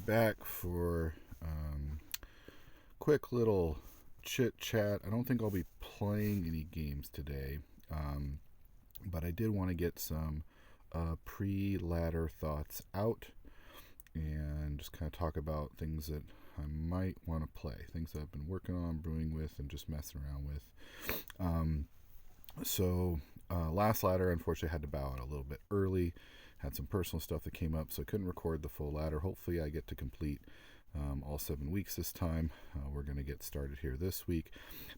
back for quick little chit chat. I don't think I'll be playing any games today, but I did want to get some pre-ladder thoughts out and just kind of talk about things that I might want to play, things that I've been working on, brewing with, and just messing around with. Last ladder, unfortunately, I had to bow out a little bit early. Had some personal stuff that came up, so I couldn't record the full ladder. Hopefully, I get to complete all 7 weeks this time. We're going to get started here this week.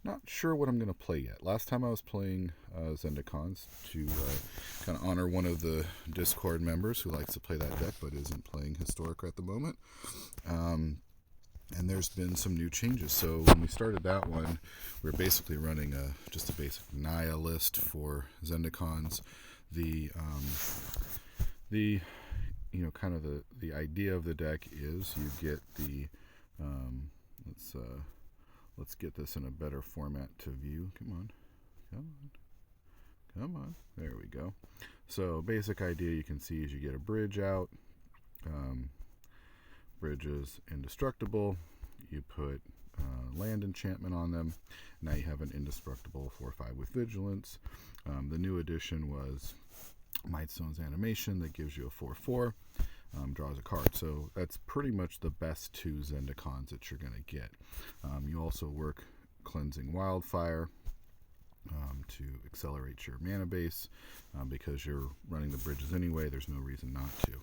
Not sure what I'm going to play yet. Last time I was playing Zendikons to kind of honor one of the Discord members who likes to play that deck but isn't playing Historic at the moment. And there's been some new changes. So when we started that one, we were basically running just a basic Naya list for Zendikons. The idea of the deck is you get the let's get this in a better format to view. Come on. There we go. So basic idea you can see is you get a bridge out. Bridge is indestructible. You put land enchantment on them. Now you have an indestructible 4/5 with vigilance. The new addition was Mightstone's animation that gives you a 4/4. Draws a card. So that's pretty much the best two Zendikons that you're going to get. You also work Cleansing Wildfire to accelerate your mana base because you're running the bridges anyway. There's no reason not to.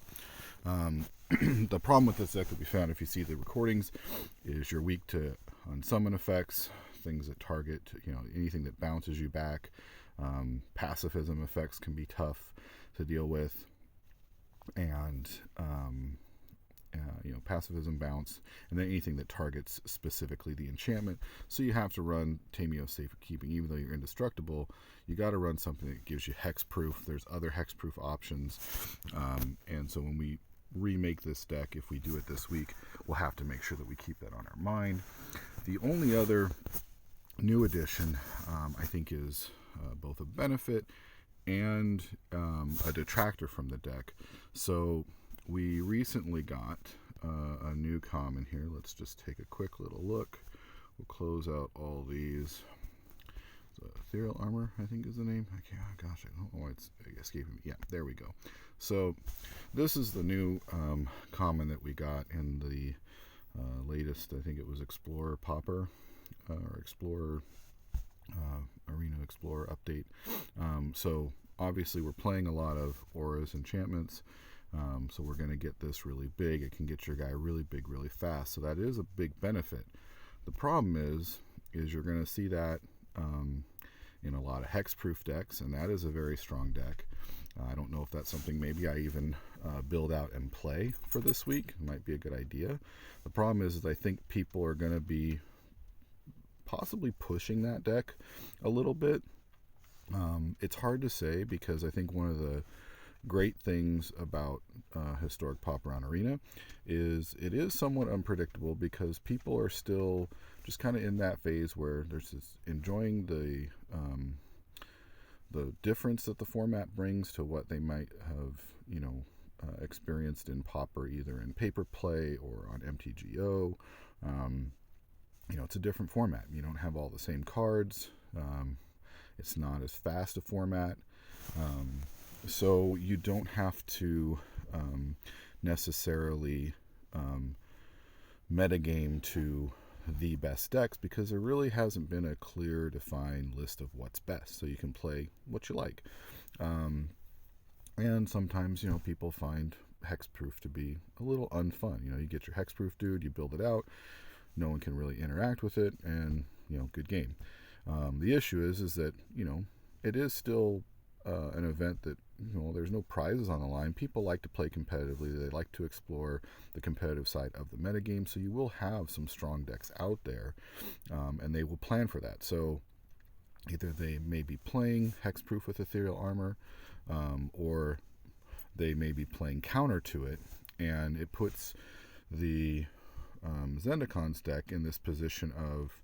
The problem with this deck that we found, if you see the recordings, is you're weak to unsummon effects, things that target, anything that bounces you back. Pacifism effects can be tough to deal with, and pacifism bounce, and then anything that targets specifically the enchantment. So you have to run Tameo Safekeeping. Even though you're indestructible, you got to run something that gives you hexproof. There's other hexproof options, and so when we remake this deck, if we do it this week, we'll have to make sure that we keep that on our mind. The only other new addition I think is both a benefit and a detractor from the deck. So we recently got a new common here. Let's just take a quick little look. We'll close out all these. So Ethereal Armor, I think is the name. I don't know why it's escaping me. Yeah, there we go. So this is the new common that we got in the latest, I think it was Explorer Pauper, or Explorer Arena Explorer update. So obviously we're playing a lot of auras, enchantments, so we're going to get this really big. It can get your guy really big really fast, so that is a big benefit. The problem is you're going to see that in a lot of hexproof decks, and that is a very strong deck. I don't know if that's something maybe I even build out and play for this week. It might be a good idea. The problem is I think people are going to be possibly pushing that deck a little bit. It's hard to say because I think one of the great things about Historic Pauper on Arena is it is somewhat unpredictable because people are still just kind of in that phase where there's this enjoying the difference that the format brings to what they might have experienced in Pauper, either in paper play or on MTGO. It's a different format. You don't have all the same cards. It's not as fast a format. So you don't have to necessarily metagame to the best decks because there really hasn't been a clear defined list of what's best. So you can play what you like. And sometimes, people find hexproof to be a little unfun. You get your hexproof dude, you build it out, no one can really interact with it, and, good game. The issue is that, it is still an event that, there's no prizes on the line. People like to play competitively. They like to explore the competitive side of the metagame. So you will have some strong decks out there, and they will plan for that. So either they may be playing hexproof with Ethereal Armor, or they may be playing counter to it, and it puts the Zendikons deck in this position of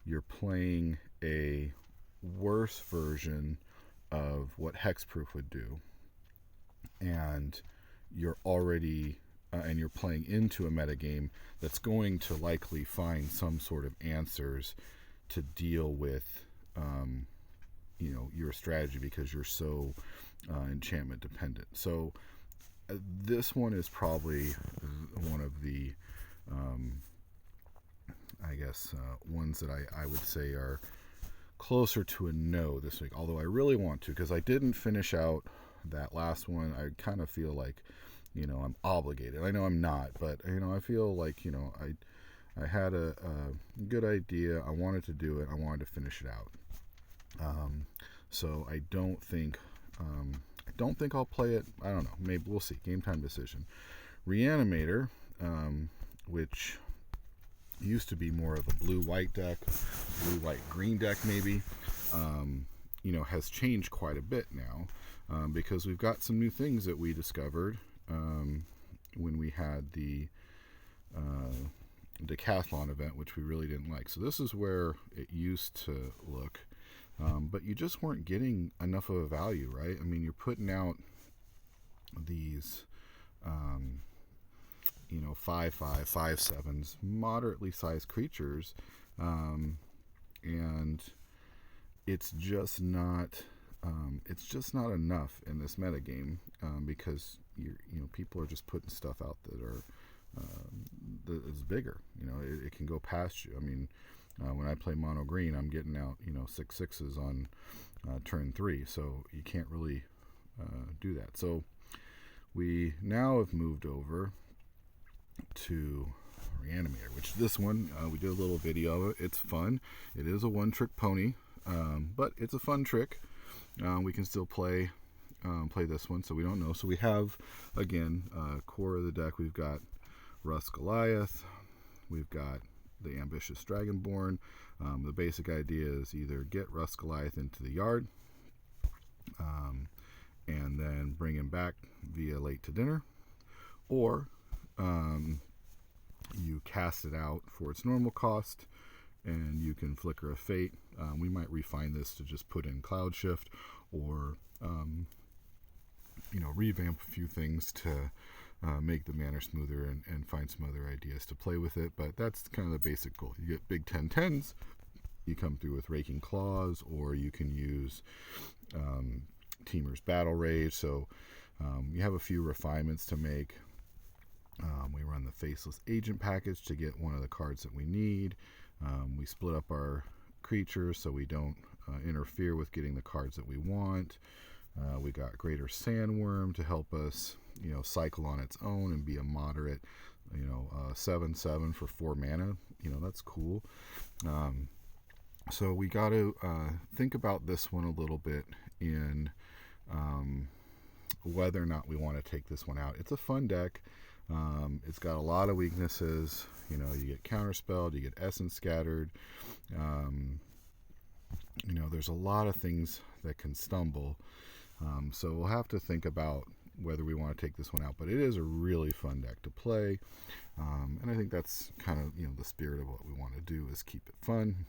you're playing a worse version of what hexproof would do, and you're already and you're playing into a metagame that's going to likely find some sort of answers to deal with your strategy, because you're so enchantment dependent. So this one is probably one of the ones that I would say are closer to a no this week, although I really want to, because I didn't finish out that last one. I kind of feel like I'm obligated. I know I'm not, but I feel like I had a good idea. I wanted to do it. I wanted to finish it out. So I don't think I'll play it. I don't know. Maybe we'll see. Game time decision. Reanimator, which used to be more of a blue-white deck, blue-white-green deck maybe, has changed quite a bit now, because we've got some new things that we discovered when we had the decathlon event, which we really didn't like. So this is where it used to look, but you just weren't getting enough of a value, right? I mean, you're putting out these 5/5, 5/7s, moderately sized creatures, and it's just not enough in this metagame, because people are just putting stuff out that are that is bigger. It can go past you. I mean, when I play mono green, I'm getting out 6/6s on turn 3, so you can't really do that. So we now have moved over to Reanimator, which this one we did a little video of it. It's fun. It is a one-trick pony, but it's a fun trick. We can still play this one, so we don't know. So we have, again, core of the deck. We've got Rust Goliath. We've got the Ambitious Dragonborn. The basic idea is either get Rust Goliath into the yard, and then bring him back via late to dinner, or you cast it out for its normal cost, and you can Flicker of Fate. We might refine this to just put in Cloud Shift, or revamp a few things to make the mana smoother, and find some other ideas to play with it. But that's kind of the basic goal. You get big 10/10s, you come through with Raking Claws, or you can use Teamer's Battle Rage. So you have a few refinements to make. We run the Faceless Agent package to get one of the cards that we need. We split up our creatures so we don't interfere with getting the cards that we want. We got Greater Sandworm to help us, cycle on its own and be a moderate, 7/7 for 4 mana. That's cool. So we got to think about this one a little bit in whether or not we want to take this one out. It's a fun deck. It's got a lot of weaknesses. You get Counterspelled, you get Essence Scattered. There's a lot of things that can stumble. So we'll have to think about whether we want to take this one out. But it is a really fun deck to play. And I think that's kind of, the spirit of what we want to do, is keep it fun.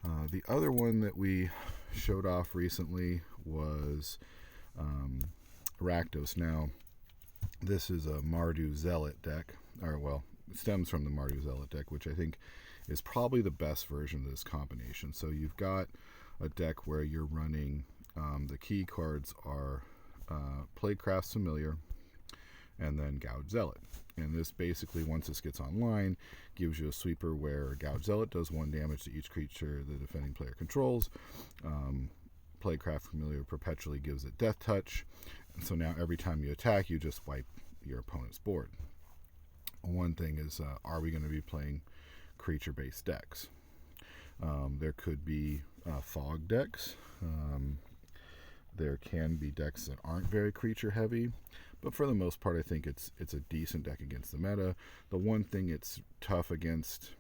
The other one that we showed off recently was Rakdos. Now, this is a Mardu Zealot deck, it stems from the Mardu Zealot deck, which I think is probably the best version of this combination. So you've got a deck where you're running, the key cards are Plaguecraft Familiar and then Gouge Zealot. And this basically, once this gets online, gives you a sweeper where Gouge Zealot does 1 damage to each creature the defending player controls. Plaguecraft Familiar perpetually gives it Death Touch. And so now every time you attack, you just wipe your opponent's board. One thing is, are we going to be playing creature-based decks? There could be fog decks. There can be decks that aren't very creature-heavy. But for the most part, I think it's a decent deck against the meta. The one thing it's tough against,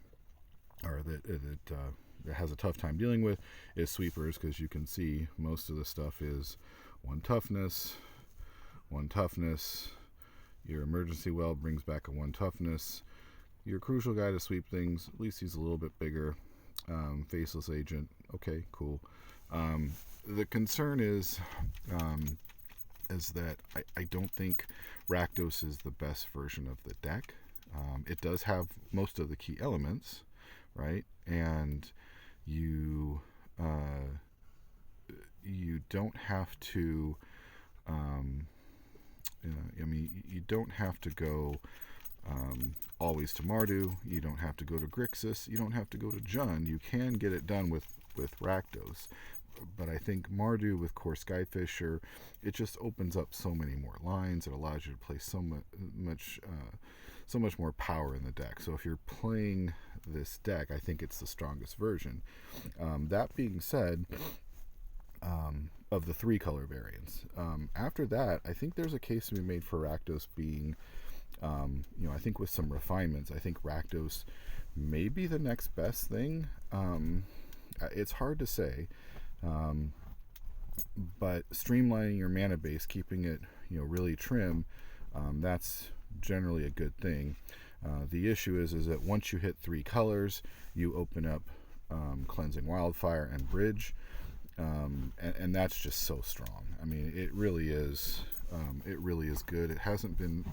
or that it has a tough time dealing with, is sweepers, because you can see most of the stuff is 1 toughness, 1 toughness. Your Emergency Well brings back a 1 toughness. Your Crucial Guy to sweep things, at least he's a little bit bigger. Faceless Agent, okay, cool. The concern is is that I don't think Rakdos is the best version of the deck. It does have most of the key elements, right? And you you don't have to. You don't have to go always to Mardu. You don't have to go to Grixis. You don't have to go to Jund. You can get it done with Rakdos. But I think Mardu with Core Skyfisher, it just opens up so many more lines. It allows you to play so much more power in the deck. So if you're playing this deck, I think it's the strongest version. That being said, of the 3-color variants, after that, I think there's a case to be made for Rakdos being, I think with some refinements, I think Rakdos may be the next best thing. It's hard to say. But streamlining your mana base, keeping it really trim, that's generally a good thing. The issue is that once you hit 3 colors, you open up Cleansing Wildfire and Bridge, and that's just so strong. I mean, it really is. It really is good. It hasn't been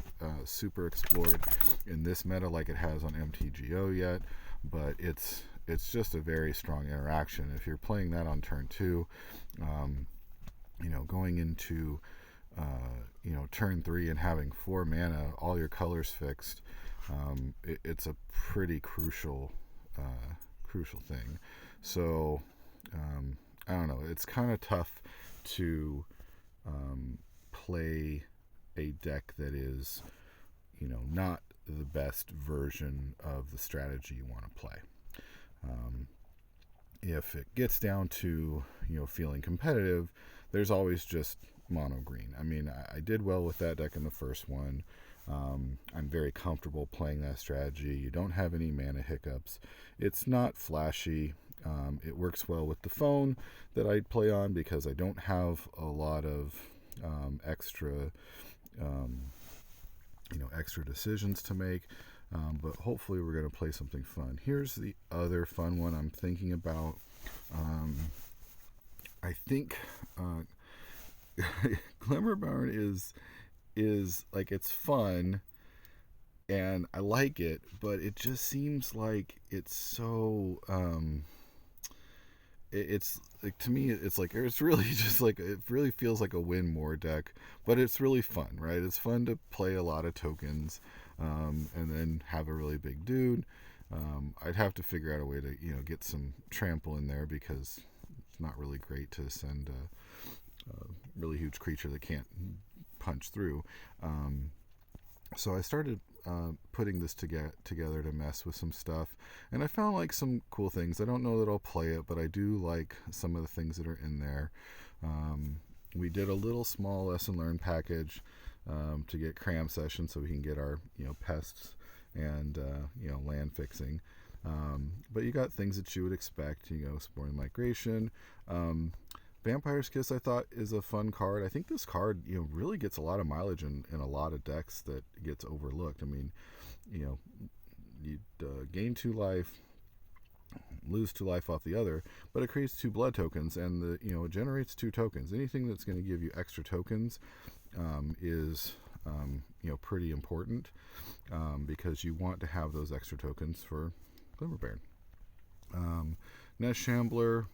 super explored in this meta like it has on MTGO yet, but it's just a very strong interaction. If you're playing that on turn 2, going into turn 3 and having 4 mana, all your colors fixed, it's a pretty crucial thing. So I don't know. It's kind of tough to play a deck that is not the best version of the strategy you want to play. If it gets down to feeling competitive, there's always just mono green. I mean, I did well with that deck in the first one. I'm very comfortable playing that strategy. You don't have any mana hiccups. It's not flashy. It works well with the phone that I'd play on because I don't have a lot of extra decisions to make. But hopefully we're going to play something fun. Here's the other fun one I'm thinking about. I think Glimmerburn is like, it's fun and I like it, but it just seems like it's so it's like, to me, it's really just like, it really feels like a win more deck, but it's really fun, right? It's fun to play a lot of tokens, and then have a really big dude. I'd have to figure out a way to get some trample in there, because it's not really great to send a really huge creature that can't punch through. So I started putting this together to mess with some stuff, and I found like some cool things. I don't know that I'll play it, but I do like some of the things that are in there. We did a little small lesson learned package to get cram session, so we can get our pests and land fixing. But you got things that you would expect, Sporing Migration. Vampire's Kiss, I thought, is a fun card. I think this card, really gets a lot of mileage in a lot of decks that gets overlooked. I mean, you gain 2 life, lose 2 life off the other, but it creates 2 blood tokens, and it generates 2 tokens. Anything that's going to give you extra tokens is pretty important, because you want to have those extra tokens for Glimmerbear. Nest Shambler,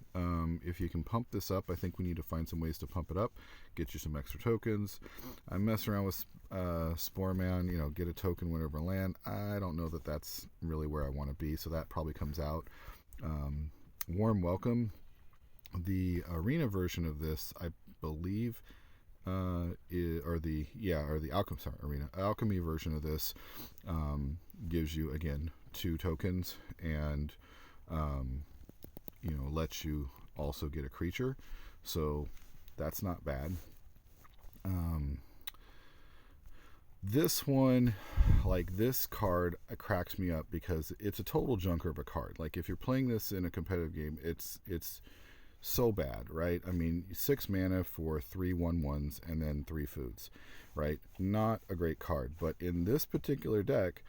if you can pump this up, I think we need to find some ways to pump it up, get you some extra tokens. I'm messing around with Spore Man, get a token whenever land. I don't know that that's really where I want to be, so that probably comes out. Warm Welcome, the arena version of this, I believe, or the alchemy version of this gives you, again, 2 tokens, and lets you also get a creature, so that's not bad. This one, like, this card cracks me up because it's a total junker of a card. Like, if you're playing this in a competitive game, it's so bad, right? I mean, 6 mana for 3 1/1s and then 3 foods, right? Not a great card, but in this particular deck,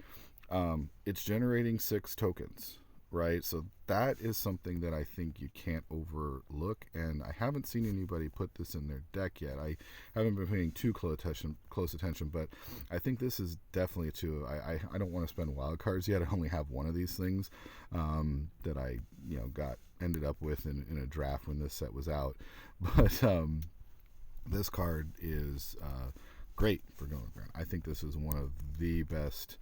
it's generating 6 tokens. right? So that is something that I think you can't overlook, and I haven't seen anybody put this in their deck yet. I haven't been paying too close attention, but I think this is definitely a two. I don't want to spend wild cards yet. I only have one of these things that I ended up with in a draft when this set was out, but this card is great for going around. I think this is one of the best.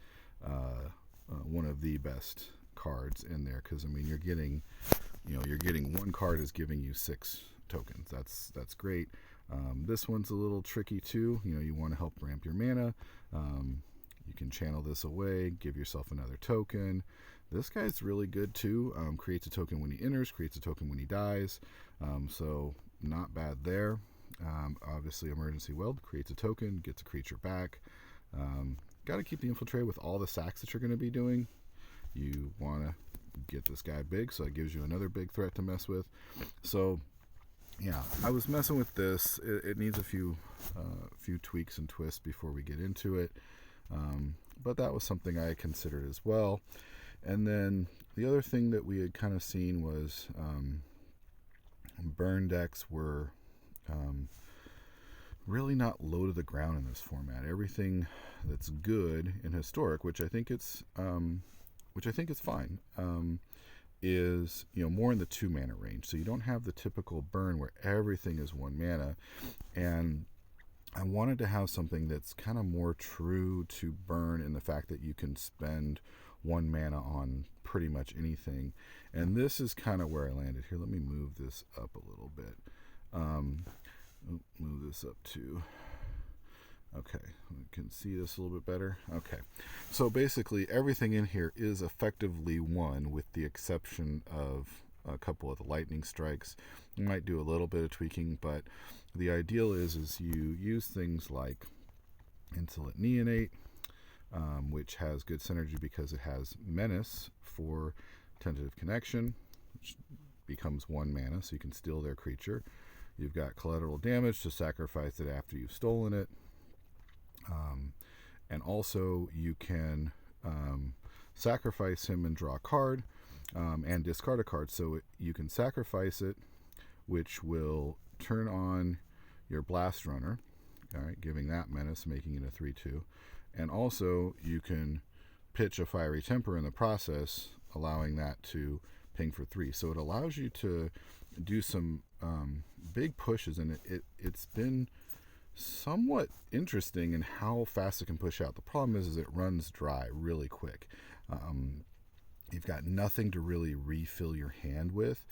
Cards in there, because I mean you're getting one card is giving you 6 tokens. That's great. This one's a little tricky too. You want to help ramp your mana. You can channel this away, give yourself another token. This guy's really good too. Creates a token when he enters, creates a token when he dies. So not bad there. Obviously, Emergency Weld creates a token, gets a creature back. Got to keep the Infiltrate with all the sacks that you're going to be doing. You want to get this guy big, so it gives you another big threat to mess with. So, yeah, I was messing with this. It needs a few tweaks and twists before we get into it. But that was something I considered as well. And then the other thing that we had kind of seen was burn decks were really not low to the ground in this format. Everything that's good in Historic, which I think it's fine, is more in the 2 mana range. So you don't have the typical burn where everything is 1 mana, and I wanted to have something that's kind of more true to burn in the fact that you can spend 1 mana on pretty much anything. And this is kind of where I landed here. Let me move this up a little bit. Move this up to, okay, we can see this a little bit better. Okay, so basically everything in here is effectively 1, with the exception of a couple of the lightning strikes. You might do a little bit of tweaking, but the ideal is you use things like Insolent Neonate, which has good synergy because it has Menace for Tentative Connection, which becomes 1 mana, so you can steal their creature. You've got Collateral Damage to sacrifice it after you've stolen it. And also you can sacrifice him and draw a card, and discard a card. So you can sacrifice it, which will turn on your Blast Runner, all right, giving that menace, making it a 3/2. And also you can pitch a Fiery Temper in the process, allowing that to ping for 3. So it allows you to do some big pushes, and it's been somewhat interesting in how fast it can push out. The problem is it runs dry really quick. You've got nothing to really refill your hand with.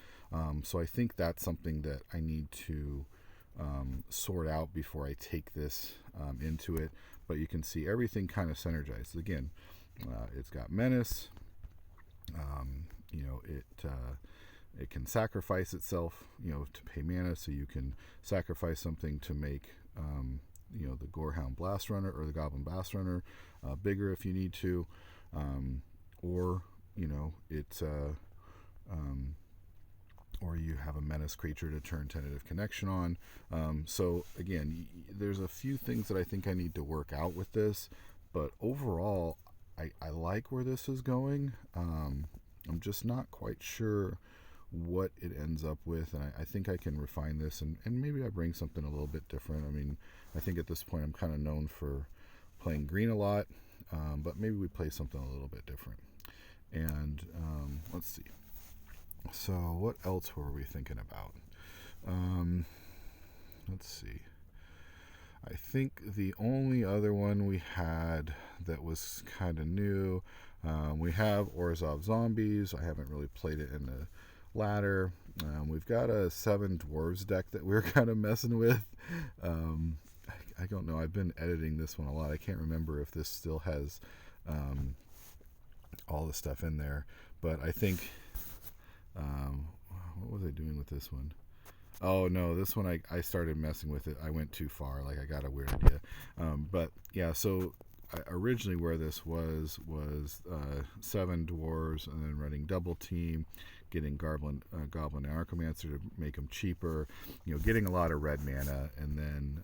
So I think that's something that I need to sort out before I take this into it. But you can see everything kind of synergizes. Again, it's got Menace. It can sacrifice itself, to pay mana. So you can sacrifice something to make, the Gorehound Blast Runner or the Goblin Blast Runner bigger if you need to, or you have a menace creature to turn Tentative Connection on. So again, there's a few things that I think I need to work out with this, but overall, I like where this is going. I'm just not quite sure what it ends up with, and I think I can refine this, and maybe I bring something a little bit different. I mean, I think at this point I'm kind of known for playing green a lot, but maybe we play something a little bit different. And let's see. So what else were we thinking about? Let's see. I think the only other one we had that was kind of new, we have Orzhov Zombies. I haven't really played it in the ladder. We've got a 7 dwarves deck that we're kind of messing with. I don't know. I've been editing this one a lot. I can't remember if this still has all the stuff in there, but I think what was I doing with this one? Oh no, this one I started messing with it. I went too far. Like, I got a weird idea. But yeah, so originally where this was 7 dwarves and then running double team, getting Goblin Archomancer to make them cheaper, getting a lot of red mana, and then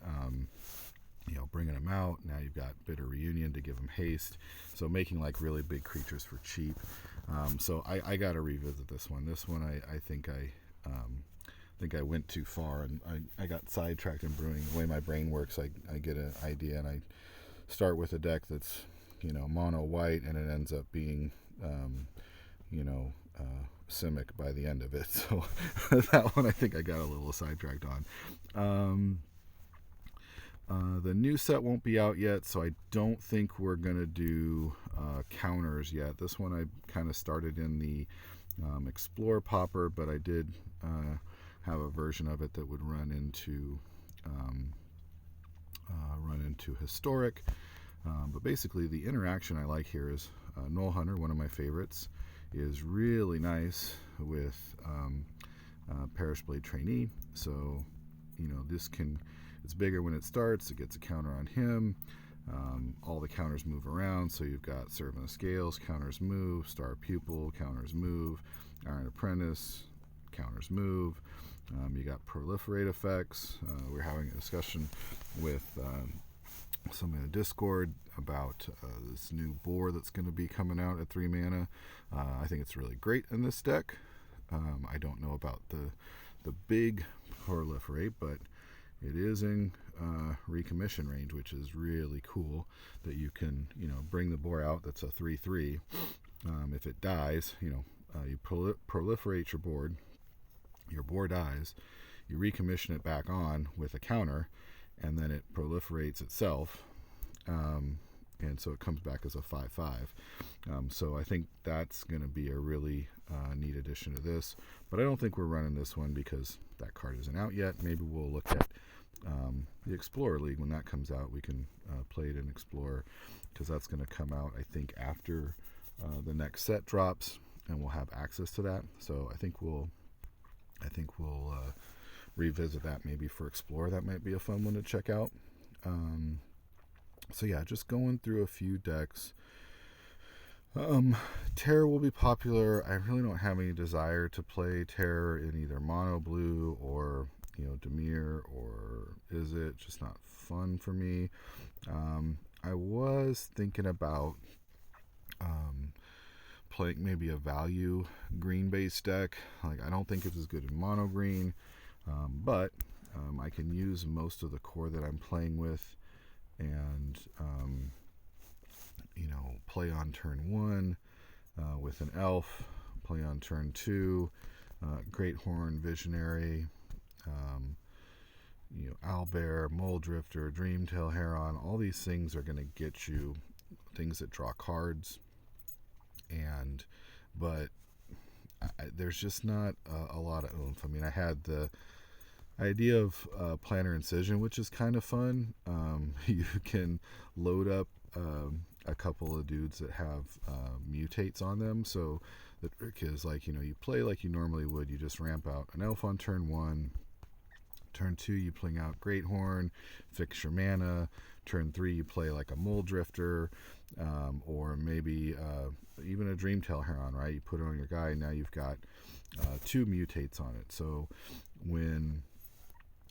bringing them out. Now you've got Bitter Reunion to give them haste, so making like really big creatures for cheap. So I got to revisit this one. This one I think I went too far, and I got sidetracked in brewing. The way my brain works, I get an idea and I start with a deck that's, mono white, and it ends up being, Simic by the end of it. So that one I think I got a little sidetracked on. The new set won't be out yet, so I don't think we're going to do counters yet. This one I kind of started in the Historic Pauper, but I did have a version of it that would run into Historic. But basically, the interaction I like here is Knoll Hunter, one of my favorites, is really nice with Parish Blade Trainee. So, it's bigger when it starts. It gets a counter on him. All the counters move around. So you've got Servant of Scales, counters move. Star Pupil, counters move. Iron Apprentice, counters move. You got proliferate effects. We're having a discussion with somebody in the Discord about this new boar that's going to be coming out at 3 mana. I think it's really great in this deck. I don't know about the big proliferate, but it is in recommission range, which is really cool that you can, bring the boar out. That's a 3/3. If it dies, you proliferate your board. Your board dies. You recommission it back on with a counter, and then it proliferates itself. And so it comes back as a 5/5. So I think that's going to be a really neat addition to this. But I don't think we're running this one because that card isn't out yet. Maybe we'll look at the Explorer League. When that comes out, we can play it in Explorer, because that's going to come out, I think, after the next set drops, and we'll have access to that. So I think we'll revisit that maybe for Explorer. That might be a fun one to check out. So yeah, just going through a few decks. Terror will be popular. I really don't have any desire to play Terror in either mono blue or Dimir, or is it just not fun for me? I was thinking about playing maybe a value green based deck. Like, I don't think it's as good in mono green, but I can use most of the core that I'm playing with, and play on turn 1 with an elf, play on turn 2 Great Horn, Visionary, Owlbear, Mole Drifter, Dreamtail Heron. All these things are going to get you things that draw cards, but there's just not a lot of oomph. I mean, I had the idea of Planner Incision, which is kind of fun. You can load up a couple of dudes that have mutates on them. So the trick is, you play like you normally would. You just ramp out an elf on turn 1. Turn 2, you pling out Great Horn, fix your mana. Turn 3, you play like a Mole Drifter, or maybe even a Dreamtail Heron, right? You put it on your guy, and now you've got 2 mutates on it. So when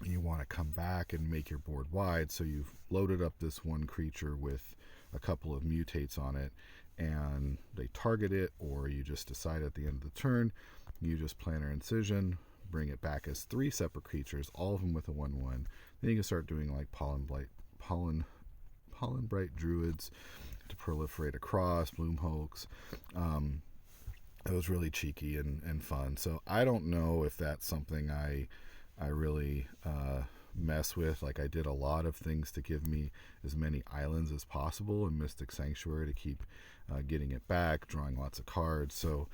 you want to come back and make your board wide, so you've loaded up this one creature with a couple of mutates on it, and they target it, or you just decide at the end of the turn, you just Planner Incision, bring it back as 3 separate creatures, all of them with a 1/1. Then you can start doing like Pollen Bright Druids to proliferate across, Bloom Hulks. It was really cheeky and fun. So I don't know if that's something I really mess with. Like, I did a lot of things to give me as many islands as possible in Mystic Sanctuary to keep getting it back, drawing lots of cards. So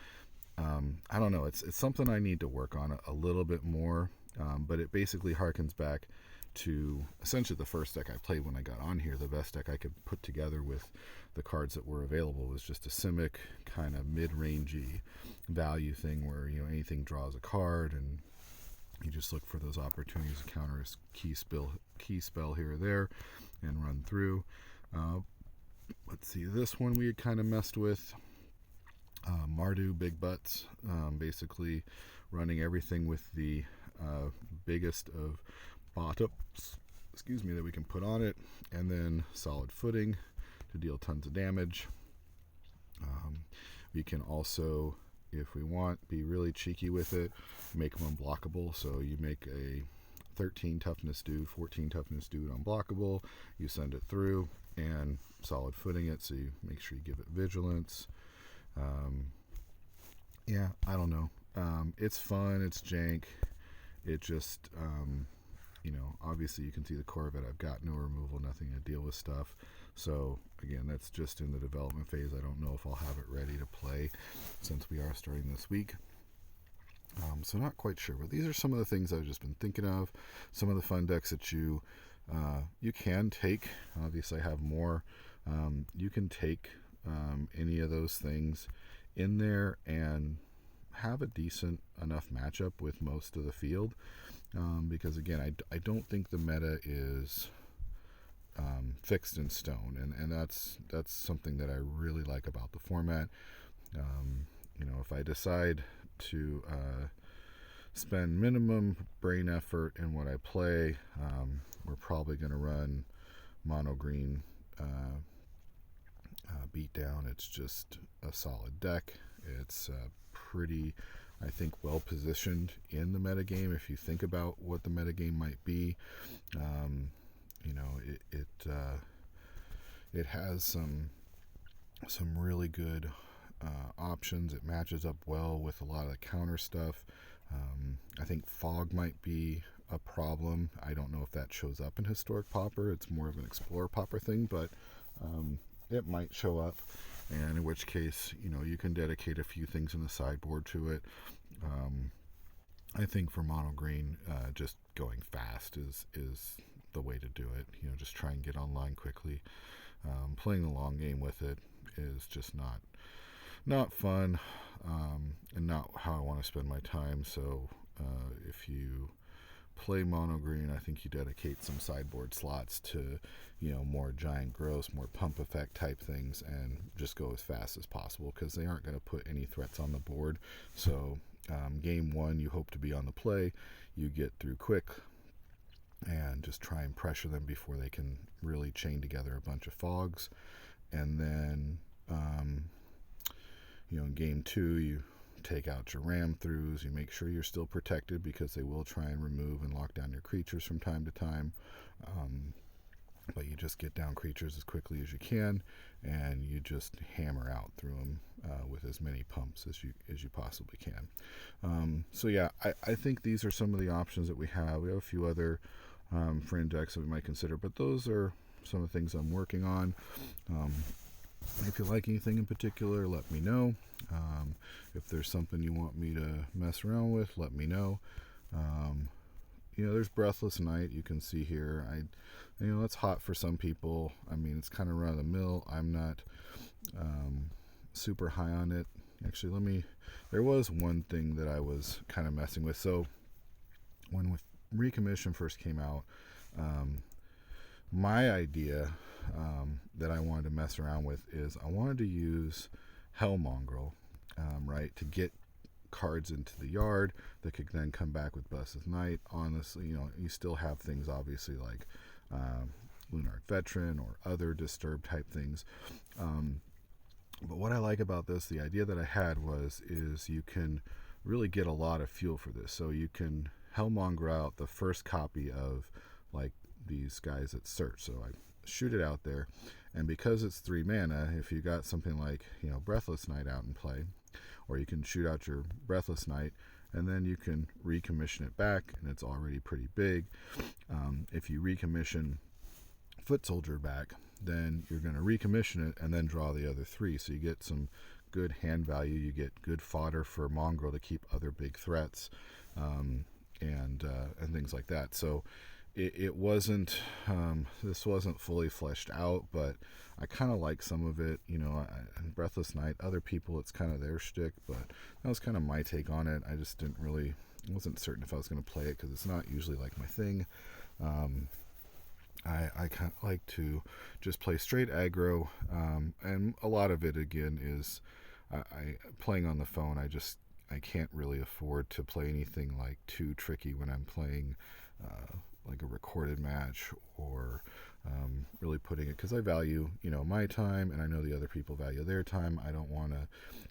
I don't know. It's something I need to work on a little bit more. But it basically harkens back to essentially the first deck I played when I got on here. The best deck I could put together with the cards that were available was just a Simic kind of mid-rangey value thing where anything draws a card, and you just look for those opportunities to counter a key spell here or there and run through. Let's see, this one we had kind of messed with. Mardu Big Butts, basically running everything with the biggest of bottoms, that we can put on it, and then Solid Footing to deal tons of damage. You can also, if we want, be really cheeky with it, make them unblockable. So you make a 13 toughness dude, 14 toughness dude unblockable. You send it through and solid footing it, so you make sure you give it vigilance. Yeah, I don't know. It's fun. It's jank. It just, obviously you can see the core of it. I've got no removal, nothing to deal with stuff. So again, that's just in the development phase. I don't know if I'll have it ready to play since we are starting this week. So not quite sure, but these are some of the things I've just been thinking of. Some of the fun decks that you can take. Obviously, I have more. You can take any of those things in there and have a decent enough matchup with most of the field. Because again, I don't think the meta is fixed in stone, and that's something that I really like about the format. If I decide to spend minimum brain effort in what I play, we're probably going to run mono green beat down. It's just a solid deck. It's pretty, I think, well positioned in the metagame. If you think about what the metagame might be, it has some really good options. It matches up well with a lot of the counter stuff. I think fog might be a problem. I don't know if that shows up in Historic Pauper. It's more of an Explorer Pauper thing, but it might show up, and in which case, you can dedicate a few things in the sideboard to it. I think for mono green, just going fast is the way to do it. Just try and get online quickly. Playing the long game with it is just not fun, and not how I want to spend my time. So if you play mono green, I think you dedicate some sideboard slots to more giant growths, more pump effect type things, and just go as fast as possible, because they aren't going to put any threats on the board. So game one, you hope to be on the play, you get through quick and just try and pressure them before they can really chain together a bunch of fogs. And then in game two, you take out your ram throughs. You make sure you're still protected, because they will try and remove and lock down your creatures from time to time. But you just get down creatures as quickly as you can, and you just hammer out through them with as many pumps as you possibly can. So yeah, I think these are some of the options that we have. We have a few other friend decks that we might consider, but those are some of the things I'm working on. If you like anything in particular, let me know. If there's something you want me to mess around with, let me know. There's Breathless Night, you can see here. That's hot for some people. I mean, it's kind of run of the mill. I'm not super high on it. Actually, there was one thing that I was kind of messing with. So when Recommission first came out, my idea that I wanted to mess around with is I wanted to use Hellmongrel, right, to get cards into the yard that could then come back with Breathless Night. Honestly, you still have things obviously like Lunar Veteran or other disturb type things. But what I like about this, the idea that I had is you can really get a lot of fuel for this. So you can Hellmonger out the first copy of like these guys at search. So I shoot it out there, and because it's 3 mana, if you got something like Breathless Night out in play, or you can shoot out your Breathless Night and then you can recommission it back, and it's already pretty big. If you recommission Foot Soldier back, then you're going to recommission it and then draw the other 3, so you get some good hand value. You get good fodder for Mongrel to keep other big threats, and things like that. So it wasn't this wasn't fully fleshed out, but I kind of like some of it. And Breathless Night, other people, it's kind of their shtick, but that was kind of my take on it. I just wasn't certain if I was going to play it, because it's not usually like my thing. I kind of like to just play straight aggro, and a lot of it again is I playing on the phone. I can't really afford to play anything like too tricky when I'm playing like a recorded match, or really putting it, because I value, my time, and I know the other people value their time. I don't want to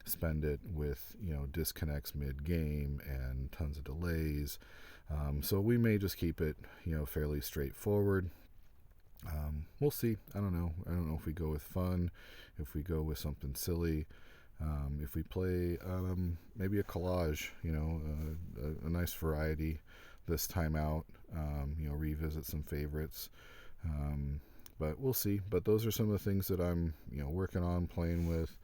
spend it with, disconnects mid-game and tons of delays. So we may just keep it, fairly straightforward. We'll see. I don't know. If we go with fun, if we go with something silly, if we play maybe a collage, a nice variety this time out, revisit some favorites. But we'll see. But those are some of the things that I'm, working on, playing with.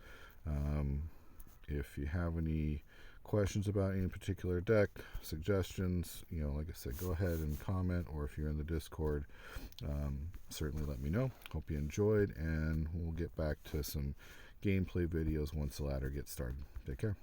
If you have any questions about any particular deck, suggestions, like I said, go ahead and comment, or if you're in the Discord, certainly let me know. Hope you enjoyed, and we'll get back to some gameplay videos once the ladder gets started. Take care.